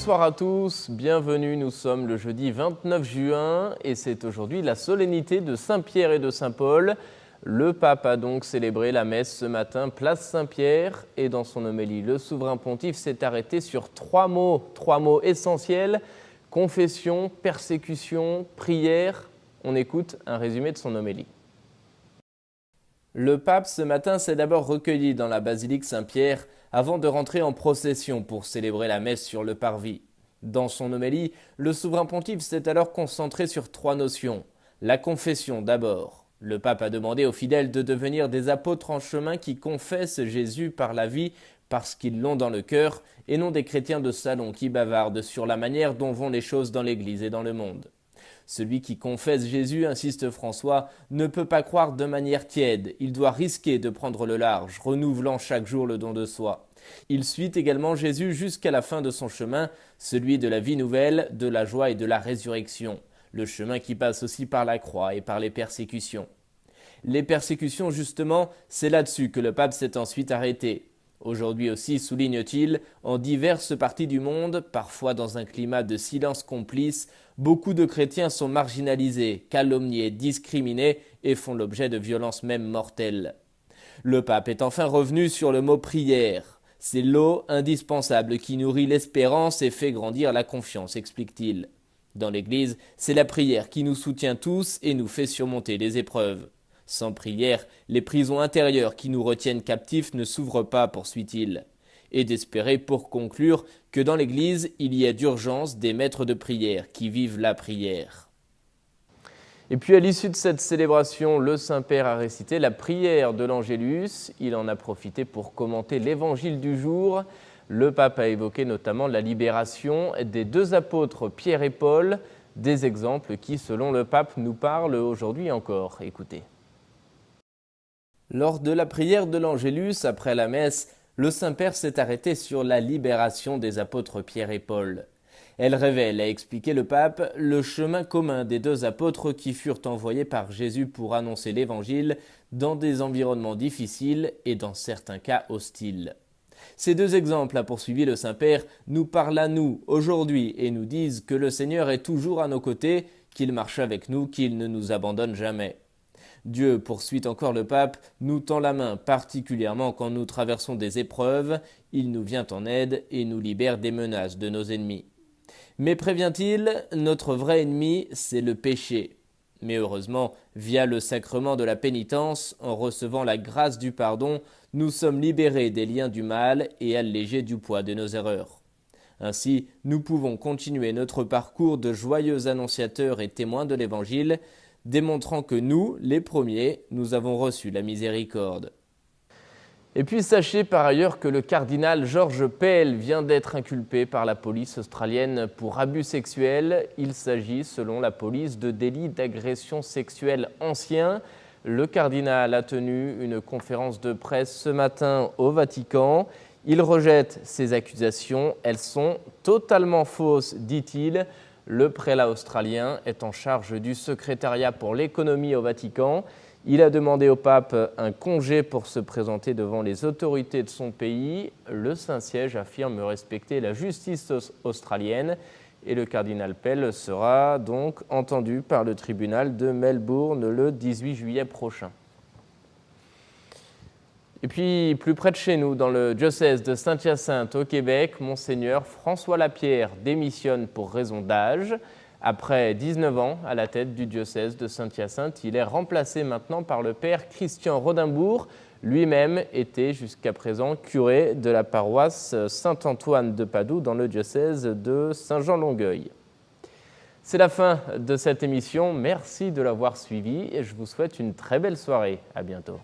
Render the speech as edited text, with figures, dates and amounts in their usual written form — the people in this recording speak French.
Bonsoir à tous, bienvenue, nous sommes le jeudi 29 juin et c'est aujourd'hui la solennité de Saint-Pierre et de Saint-Paul. Le pape a donc célébré la messe ce matin, place Saint-Pierre, et dans son homélie, le souverain pontife s'est arrêté sur trois mots essentiels, confession, persécution, prière. On écoute un résumé de son homélie. Le pape ce matin s'est d'abord recueilli dans la basilique Saint-Pierre avant de rentrer en procession pour célébrer la messe sur le parvis. Dans son homélie, le souverain pontife s'est alors concentré sur trois notions. La confession d'abord. Le pape a demandé aux fidèles de devenir des apôtres en chemin qui confessent Jésus par la vie parce qu'ils l'ont dans le cœur et non des chrétiens de salon qui bavardent sur la manière dont vont les choses dans l'Église et dans le monde. Celui qui confesse Jésus, insiste François, ne peut pas croire de manière tiède, il doit risquer de prendre le large, renouvelant chaque jour le don de soi. Il suit également Jésus jusqu'à la fin de son chemin, celui de la vie nouvelle, de la joie et de la résurrection, le chemin qui passe aussi par la croix et par les persécutions. Les persécutions, justement, c'est là-dessus que le pape s'est ensuite arrêté. Aujourd'hui aussi, souligne-t-il, en diverses parties du monde, parfois dans un climat de silence complice, beaucoup de chrétiens sont marginalisés, calomniés, discriminés et font l'objet de violences même mortelles. Le pape est enfin revenu sur le mot prière. C'est l'eau indispensable qui nourrit l'espérance et fait grandir la confiance, explique-t-il. Dans l'Église, c'est la prière qui nous soutient tous et nous fait surmonter les épreuves. Sans prière, les prisons intérieures qui nous retiennent captifs ne s'ouvrent pas, poursuit-il. Et d'espérer, pour conclure, que dans l'Église, il y a d'urgence des maîtres de prière qui vivent la prière. Et puis à l'issue de cette célébration, le Saint-Père a récité la prière de l'Angélus. Il en a profité pour commenter l'évangile du jour. Le pape a évoqué notamment la libération des deux apôtres Pierre et Paul, des exemples qui, selon le pape, nous parlent aujourd'hui encore. Écoutez. Lors de la prière de l'Angélus, après la messe, le Saint-Père s'est arrêté sur la libération des apôtres Pierre et Paul. Elle révèle, a expliqué le pape, le chemin commun des deux apôtres qui furent envoyés par Jésus pour annoncer l'Évangile dans des environnements difficiles et dans certains cas hostiles. Ces deux exemples, a poursuivi le Saint-Père, nous parlent à nous aujourd'hui et nous disent que le Seigneur est toujours à nos côtés, qu'il marche avec nous, qu'il ne nous abandonne jamais. Dieu, poursuit encore le pape, nous tend la main, particulièrement quand nous traversons des épreuves, il nous vient en aide et nous libère des menaces de nos ennemis. Mais prévient-il, notre vrai ennemi, c'est le péché. Mais heureusement, via le sacrement de la pénitence, en recevant la grâce du pardon, nous sommes libérés des liens du mal et allégés du poids de nos erreurs. Ainsi, nous pouvons continuer notre parcours de joyeux annonciateurs et témoins de l'Évangile, démontrant que nous, les premiers, nous avons reçu la miséricorde. Et puis sachez par ailleurs que le cardinal George Pell vient d'être inculpé par la police australienne pour abus sexuels. Il s'agit, selon la police, de délits d'agression sexuelle anciens. Le cardinal a tenu une conférence de presse ce matin au Vatican. Il rejette ces accusations. Elles sont totalement fausses, dit-il. Le prélat australien est en charge du secrétariat pour l'économie au Vatican. Il a demandé au pape un congé pour se présenter devant les autorités de son pays. Le Saint-Siège affirme respecter la justice australienne et le cardinal Pell sera donc entendu par le tribunal de Melbourne le 18 juillet prochain. Et puis, plus près de chez nous, dans le diocèse de Saint-Hyacinthe au Québec, Monseigneur François Lapierre démissionne pour raison d'âge. Après 19 ans à la tête du diocèse de Saint-Hyacinthe, il est remplacé maintenant par le père Christian Rodimbourg. Lui-même était jusqu'à présent curé de la paroisse Saint-Antoine de Padoue dans le diocèse de Saint-Jean-Longueuil. C'est la fin de cette émission. Merci de l'avoir suivi et je vous souhaite une très belle soirée. À bientôt.